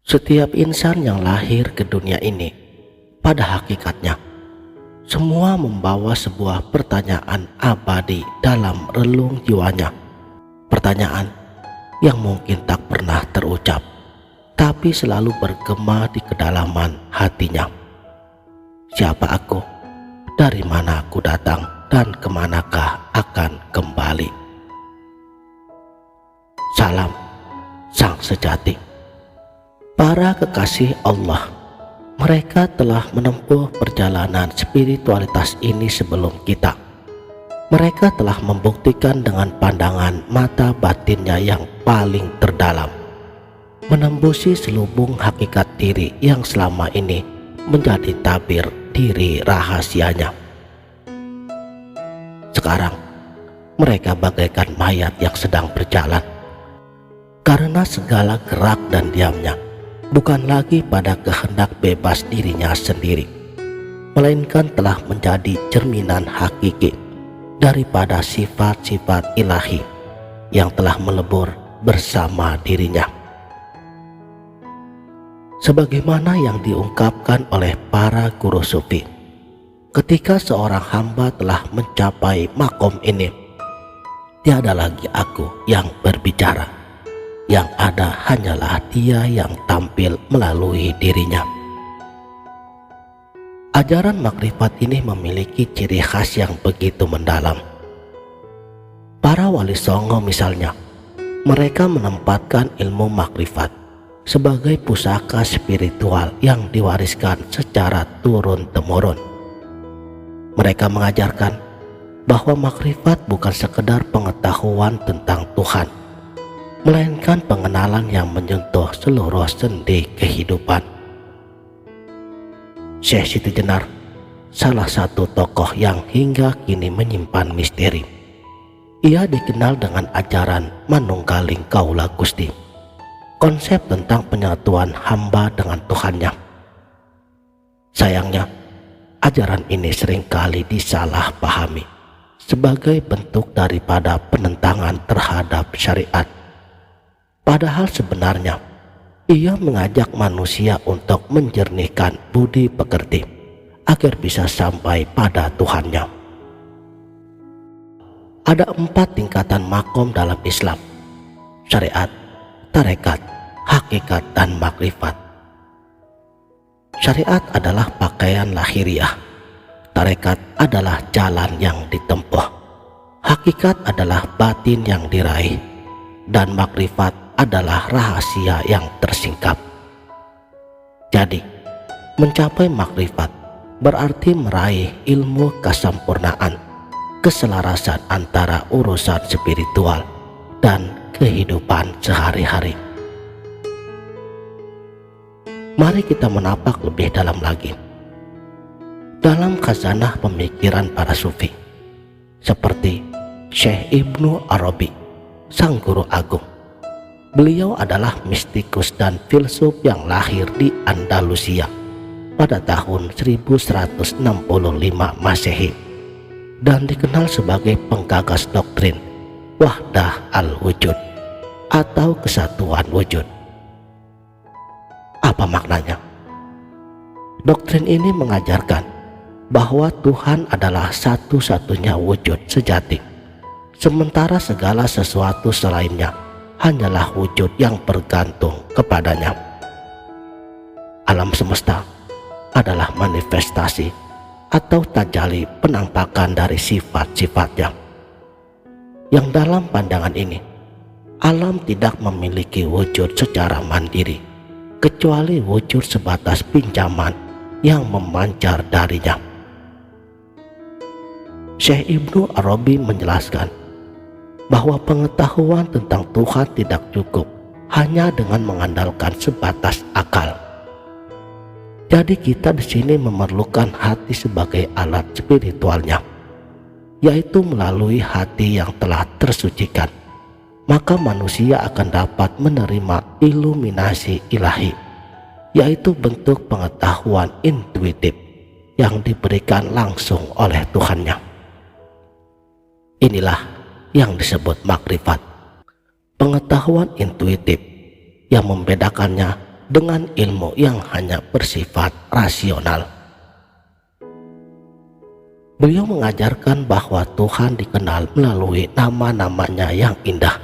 Setiap insan yang lahir ke dunia ini, pada hakikatnya, semua membawa sebuah pertanyaan abadi dalam relung jiwanya. Pertanyaan yang mungkin tak pernah terucap, tapi selalu bergema di kedalaman hatinya. Siapa aku? Dari mana aku datang? Dan kemanakah akan kembali? Salam Sang Sejati. Para kekasih Allah, mereka telah menempuh perjalanan spiritualitas ini sebelum kita. Mereka telah membuktikan dengan pandangan mata batinnya yang paling terdalam, menembusi selubung hakikat diri yang selama ini menjadi tabir diri rahasianya. Sekarang, mereka bagaikan mayat yang sedang berjalan, karena segala gerak dan diamnya bukan lagi pada kehendak bebas dirinya sendiri, melainkan telah menjadi cerminan hakiki daripada sifat-sifat ilahi yang telah melebur bersama dirinya. Sebagaimana yang diungkapkan oleh para guru sufi, ketika seorang hamba telah mencapai makom ini, tiada lagi aku yang berbicara. Yang ada hanyalah dia yang tampil melalui dirinya. Ajaran makrifat ini memiliki ciri khas yang begitu mendalam. Para wali songo misalnya, mereka menempatkan ilmu makrifat sebagai pusaka spiritual yang diwariskan secara turun-temurun. Mereka mengajarkan bahwa makrifat bukan sekedar pengetahuan tentang Tuhan, melainkan pengenalan yang menyentuh seluruh sendi kehidupan. Syekh Siti Jenar, salah satu tokoh yang hingga kini menyimpan misteri. Ia dikenal dengan ajaran Manunggaling Kaula Gusti, konsep tentang penyatuan hamba dengan Tuhannya. Sayangnya, ajaran ini seringkali disalahpahami sebagai bentuk daripada penentangan terhadap syariat. Padahal sebenarnya ia mengajak manusia untuk menjernihkan budi pekerti agar bisa sampai pada Tuhannya. Ada 4 tingkatan makom dalam Islam: syariat, tarekat, hakikat, dan makrifat. Syariat adalah pakaian lahiriah, tarekat adalah jalan yang ditempuh, hakikat adalah batin yang diraih, dan makrifat adalah rahasia yang tersingkap. Jadi, mencapai makrifat berarti meraih ilmu kesempurnaan, keselarasan antara urusan spiritual dan kehidupan sehari-hari. Mari kita menapak lebih dalam lagi dalam khazanah pemikiran para sufi, seperti Syekh Ibnu Arabi, sang guru agung. Beliau adalah mistikus dan filsuf yang lahir di Andalusia pada tahun 1165 Masehi dan dikenal sebagai penggagas doktrin Wahdah al-Wujud atau kesatuan wujud. Apa maknanya? Doktrin ini mengajarkan bahwa Tuhan adalah satu-satunya wujud sejati, sementara segala sesuatu selainnya hanyalah wujud yang bergantung kepadanya. Alam semesta adalah manifestasi atau tajali penampakan dari sifat-sifatnya. Yang dalam pandangan ini, alam tidak memiliki wujud secara mandiri, kecuali wujud sebatas pinjaman yang memancar darinya. Syekh Ibnu Arabi menjelaskan bahwa pengetahuan tentang Tuhan tidak cukup hanya dengan mengandalkan sebatas akal. Jadi kita di sini memerlukan hati sebagai alat spiritualnya, yaitu melalui hati yang telah tersucikan, maka manusia akan dapat menerima iluminasi ilahi, yaitu bentuk pengetahuan intuitif yang diberikan langsung oleh Tuhannya. Inilah yang disebut makrifat, pengetahuan intuitif yang membedakannya dengan ilmu yang hanya bersifat rasional. Beliau mengajarkan bahwa Tuhan dikenal melalui nama-namanya yang indah,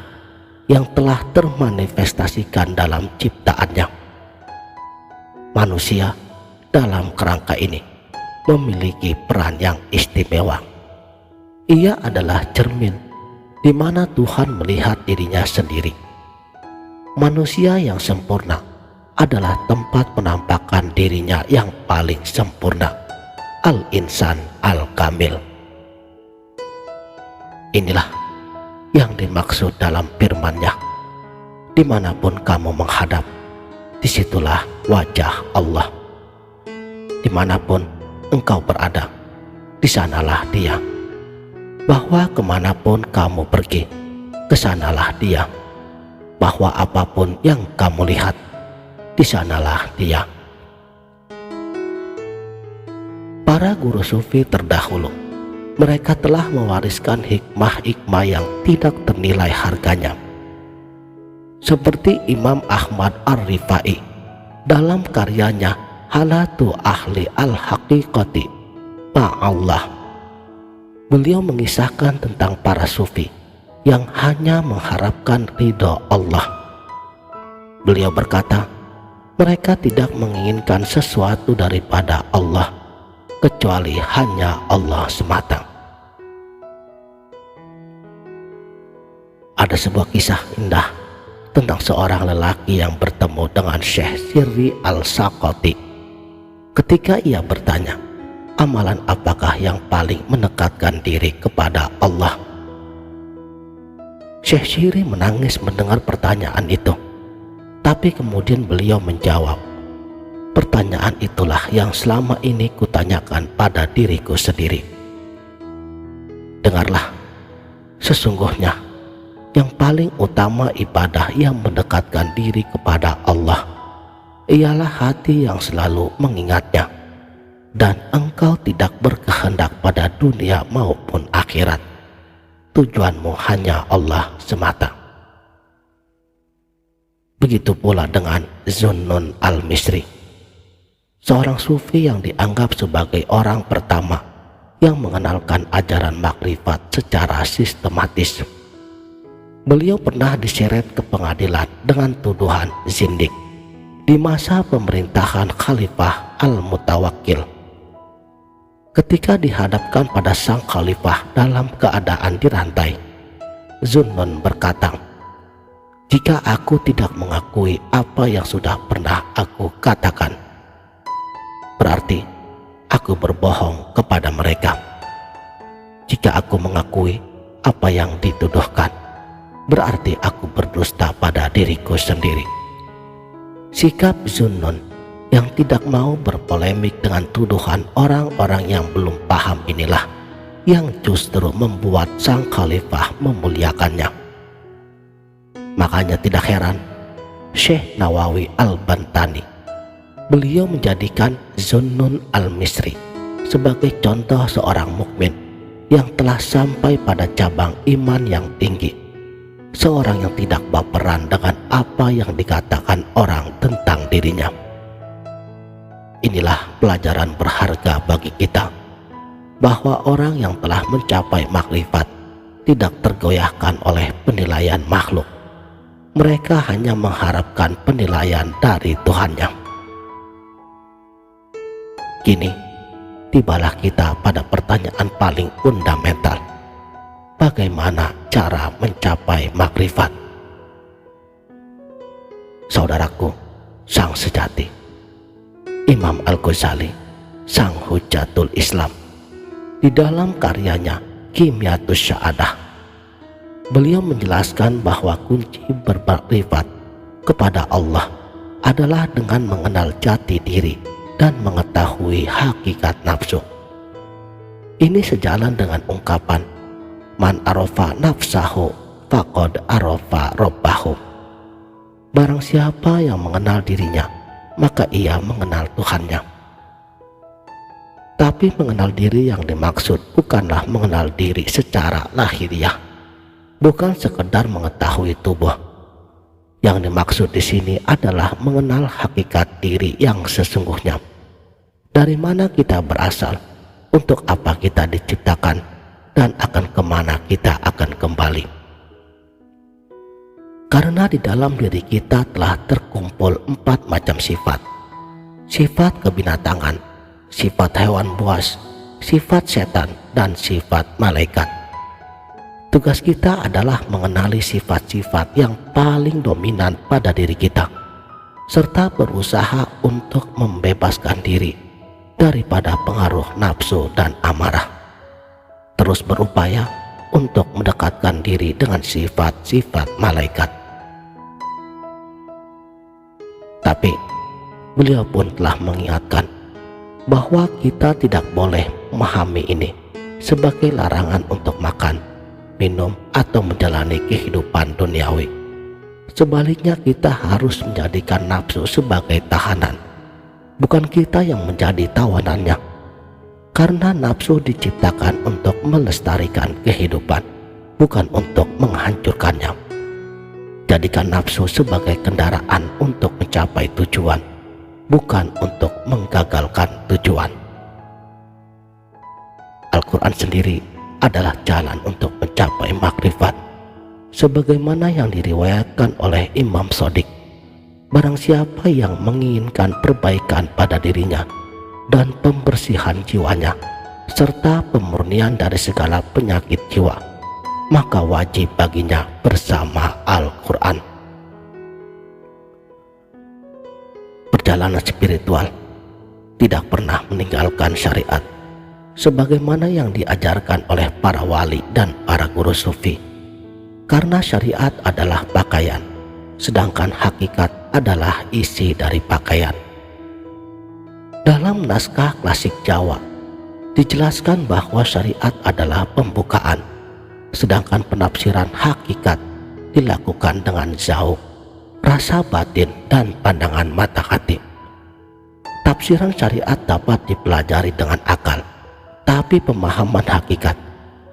yang telah termanifestasikan dalam ciptaannya. Manusia dalam kerangka ini memiliki peran yang istimewa. Ia adalah cermin di mana Tuhan melihat dirinya sendiri. Manusia yang sempurna adalah tempat penampakan dirinya yang paling sempurna, al-insan al-kamil. Inilah yang dimaksud dalam firman-Nya, dimanapun kamu menghadap, disitulah wajah Allah. Dimanapun engkau berada, di sanalah Dia. Bahwa kemanapun kamu pergi, kesanalah Dia. Bahwa apapun yang kamu lihat, di sanalah Dia. Para guru sufi terdahulu, mereka telah mewariskan hikmah-hikmah yang tidak ternilai harganya. Seperti Imam Ahmad Ar-Rifai dalam karyanya Halatu Ahli Al-Haqiqati Ma'allah. Beliau mengisahkan tentang para sufi yang hanya mengharapkan ridho Allah. Beliau berkata, mereka tidak menginginkan sesuatu daripada Allah kecuali hanya Allah semata. Ada sebuah kisah indah tentang seorang lelaki yang bertemu dengan Syekh Sirri Al-Saqati. Ketika ia bertanya, amalan apakah yang paling mendekatkan diri kepada Allah? Syekh Sirri menangis mendengar pertanyaan itu, tapi kemudian beliau menjawab, pertanyaan itulah yang selama ini kutanyakan pada diriku sendiri. Dengarlah, sesungguhnya yang paling utama ibadah yang mendekatkan diri kepada Allah ialah hati yang selalu mengingatnya, dan engkau tidak berkehendak pada dunia maupun akhirat. Tujuanmu hanya Allah semata. Begitu pula dengan Zunnun al-Misri, seorang sufi yang dianggap sebagai orang pertama yang mengenalkan ajaran makrifat secara sistematis. Beliau pernah diseret ke pengadilan dengan tuduhan zindik di masa pemerintahan Khalifah Al-Mutawakkil. Ketika dihadapkan pada sang khalifah dalam keadaan dirantai, Zunnun berkata, jika aku tidak mengakui apa yang sudah pernah aku katakan, berarti aku berbohong kepada mereka. Jika aku mengakui apa yang dituduhkan, berarti aku berdusta pada diriku sendiri. Sikap Zunnun yang tidak mau berpolemik dengan tuduhan orang-orang yang belum paham inilah yang justru membuat sang khalifah memuliakannya. Makanya tidak heran Syekh Nawawi Al-Bantani, beliau menjadikan Zunnun al-Misri sebagai contoh seorang mukmin yang telah sampai pada cabang iman yang tinggi, seorang yang tidak baperan dengan apa yang dikatakan orang tentang dirinya. Inilah pelajaran berharga bagi kita, bahwa orang yang telah mencapai makrifat tidak tergoyahkan oleh penilaian makhluk. Mereka hanya mengharapkan penilaian dari Tuhannya. Kini tibalah kita pada pertanyaan paling fundamental. Bagaimana cara mencapai makrifat? Saudaraku, sang sejati, Imam Al-Ghazali, sang Hujatul Islam, di dalam karyanya Kimyatus Sa'adah, beliau menjelaskan bahwa kunci bermakrifat kepada Allah adalah dengan mengenal jati diri dan mengetahui hakikat nafsu. Ini sejalan dengan ungkapan man arafa nafsahu faqad arafa rabbahu. Barang siapa yang mengenal dirinya, maka ia mengenal Tuhannya. Tapi mengenal diri yang dimaksud bukanlah mengenal diri secara lahiriah, bukan sekedar mengetahui tubuh. Yang dimaksud di sini adalah mengenal hakikat diri yang sesungguhnya. Dari mana kita berasal, untuk apa kita diciptakan, dan akan kemana kita akan kembali. Karena di dalam diri kita telah terkumpul 4 macam sifat. Sifat kebinatangan, sifat hewan buas, sifat setan, dan sifat malaikat. Tugas kita adalah mengenali sifat-sifat yang paling dominan pada diri kita, serta berusaha untuk membebaskan diri daripada pengaruh nafsu dan amarah. Terus berupaya untuk mendekatkan diri dengan sifat-sifat malaikat. Tapi beliau pun telah mengingatkan bahwa kita tidak boleh memahami ini sebagai larangan untuk makan, minum, atau menjalani kehidupan duniawi. Sebaliknya, kita harus menjadikan nafsu sebagai tahanan, bukan kita yang menjadi tawanannya. Karena nafsu diciptakan untuk melestarikan kehidupan, bukan untuk menghancurkannya. Jadikan nafsu sebagai kendaraan untuk mencapai tujuan, bukan untuk menggagalkan tujuan. Al-Quran sendiri adalah jalan untuk mencapai makrifat, sebagaimana yang diriwayatkan oleh Imam Shadiq. Barang siapa yang menginginkan perbaikan pada dirinya dan pembersihan jiwanya, serta pemurnian dari segala penyakit jiwa, maka wajib baginya bersama Al-Quran. Perjalanan spiritual tidak pernah meninggalkan syariat, sebagaimana yang diajarkan oleh para wali dan para guru sufi. Karena syariat adalah pakaian, sedangkan hakikat adalah isi dari pakaian. Dalam naskah klasik Jawa dijelaskan bahwa syariat adalah pembukaan, sedangkan penafsiran hakikat dilakukan dengan zauq, rasa batin, dan pandangan mata hati. Tafsiran syariat dapat dipelajari dengan akal, tapi pemahaman hakikat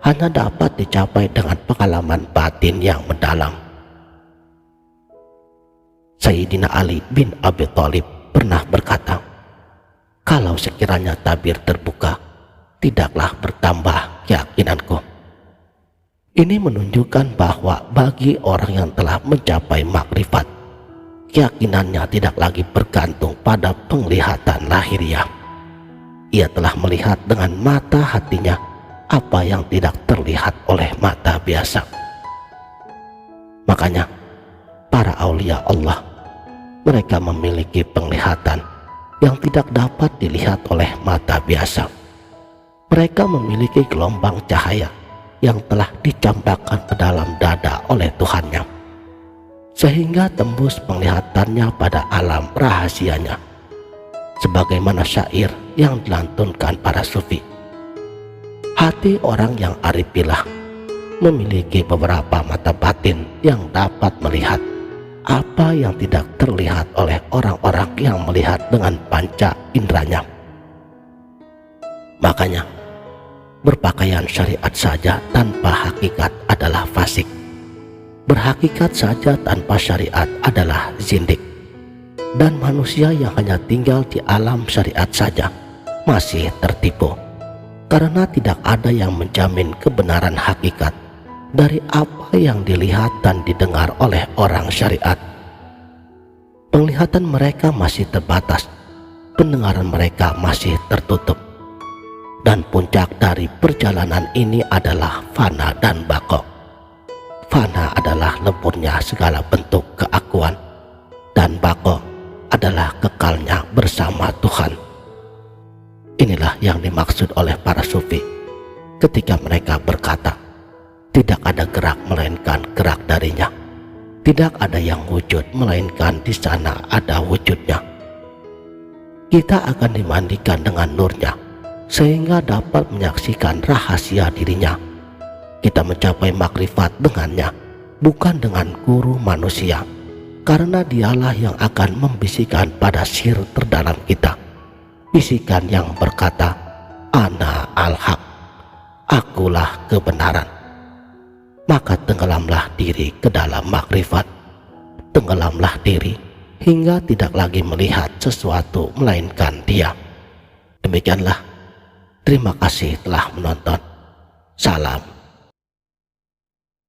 hanya dapat dicapai dengan pengalaman batin yang mendalam. Sayyidina Ali bin Abi Thalib pernah berkata, "Kalau sekiranya tabir terbuka, tidaklah bertambah keyakinanku." Ini menunjukkan bahwa bagi orang yang telah mencapai makrifat, keyakinannya tidak lagi bergantung pada penglihatan lahiriah. Ia telah melihat dengan mata hatinya apa yang tidak terlihat oleh mata biasa. Makanya para aulia Allah, mereka memiliki penglihatan yang tidak dapat dilihat oleh mata biasa. Mereka memiliki gelombang cahaya yang telah dicampakkan ke dalam dada oleh Tuhannya, sehingga tembus penglihatannya pada alam rahasianya, sebagaimana syair yang dilantunkan para sufi. Hati orang yang arifilah memiliki beberapa mata batin yang dapat melihat apa yang tidak terlihat oleh orang-orang yang melihat dengan panca inderanya. Makanya berpakaian syariat saja tanpa hakikat adalah fasik. Berhakikat saja tanpa syariat adalah zindik. Dan manusia yang hanya tinggal di alam syariat saja masih tertipu, karena tidak ada yang menjamin kebenaran hakikat dari apa yang dilihat dan didengar oleh orang syariat. Penglihatan mereka masih terbatas, pendengaran mereka masih tertutup, dan puncak dari perjalanan ini adalah fana dan baqo. Fana adalah leburnya segala bentuk keakuan, dan baqo adalah kekalnya bersama Tuhan. Inilah yang dimaksud oleh para sufi ketika mereka berkata, tidak ada gerak melainkan gerak darinya, tidak ada yang wujud melainkan di sana ada wujudnya. Kita akan dimandikan dengan nurnya sehingga dapat menyaksikan rahasia dirinya. Kita mencapai makrifat dengannya, bukan dengan guru manusia, karena dialah yang akan membisikkan pada sir terdalam kita, bisikan yang berkata, "Ana al-haq, akulah kebenaran." Maka tenggelamlah diri ke dalam makrifat, tenggelamlah diri hingga tidak lagi melihat sesuatu melainkan Dia. Demikianlah. Terima kasih telah menonton. Salam